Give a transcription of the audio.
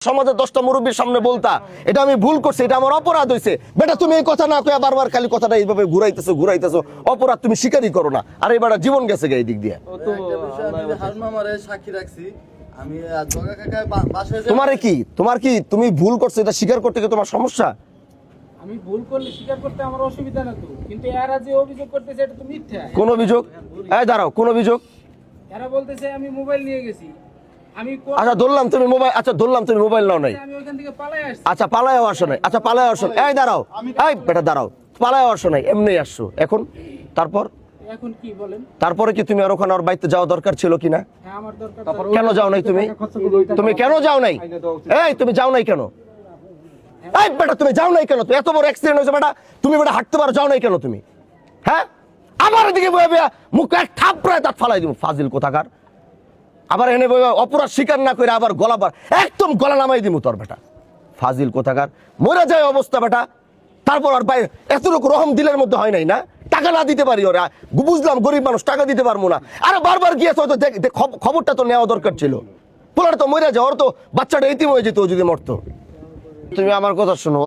সমাজে 10টা মুরব্বীর সামনে বলতা এটা আমি ভুল করছি, এটা আমার অপরাধ হয়েছে। বেটা তুমি এই কথা না কয়ে বারবার খালি কথাটা এইভাবে ঘুরাইতেছো, অপরাধ তুমি স্বীকারই করো না। আর এই বেটা জীবন গেছে এই দিক দিয়ে। সাক্ষী রাখছি আমি। তোমার কি তুমি ভুল করছো এটা স্বীকার করতে গিয়ে তোমার সমস্যা? আমি ভুল করলে স্বীকার করতে আমার অসুবিধা না তো, কিন্তু এরা যে অভিযোগ করতেছে এটা তো মিথ্যা। কোন অভিযোগ? এই দাঁড়াও, কোন অভিযোগ? এরা বলতেছে আমি মোবাইল নিয়ে গেছি। আমি আচ্ছা ধরলাম তুমি মোবাইল নাও নাই। আমি ওখান থেকে পালাই আসছি। আচ্ছা পালায় আসো নাই। আচ্ছা পালায় আসো। এই দাঁড়াও, এই বেটা দাঁড়াও, পালায় আসো নাই, এমনি আসছো এখন। তারপর এখন কি বলেন? তারপরে কি তুমি আর ওখানে আর বাড়িতে যাওয়া দরকার ছিল কিনা? হ্যাঁ আমার দরকার। কেন যাও নাই তুমি? তুমি কেন যাও নাই? এই তুমি যাও নাই কেন? এই বেটা তুমি যাও নাই কেন? তো এত বড় অ্যাক্সিডেন্ট হয়েছে বেটা, তুমি বেটা হাঁটতে পারো, যাও নাই কেন তুমি? হ্যাঁ আবার এদিকে বয়ে বয়া মুখ এক থাপড়ায় দাঁত ফালাই দিব, ফাজিল কোথাকার। আবার এনে বয়ে অপরাধ স্বীকার না করে আবার একদম গলা নামাই দিব তোর বেটা, ফাজিল কোথাকার। মরে যায় অবস্থা বেটা। তারপর আর বাইরে এতটুকু রহম দিলের মধ্যে হয় নাই না? টাকা না দিতে পারি ওরা, বুঝলাম গরিব মানুষ, টাকা দিতে পারবো না। আরে বারবার গিয়েছে, হয়তো খবরটা তো নেওয়া দরকার ছিল। পোলার তো মরে যায়, ওর তো বাচ্চাটা এতিম হয়ে যেত যদি মরতো। তুমি আমার কথা শোনো।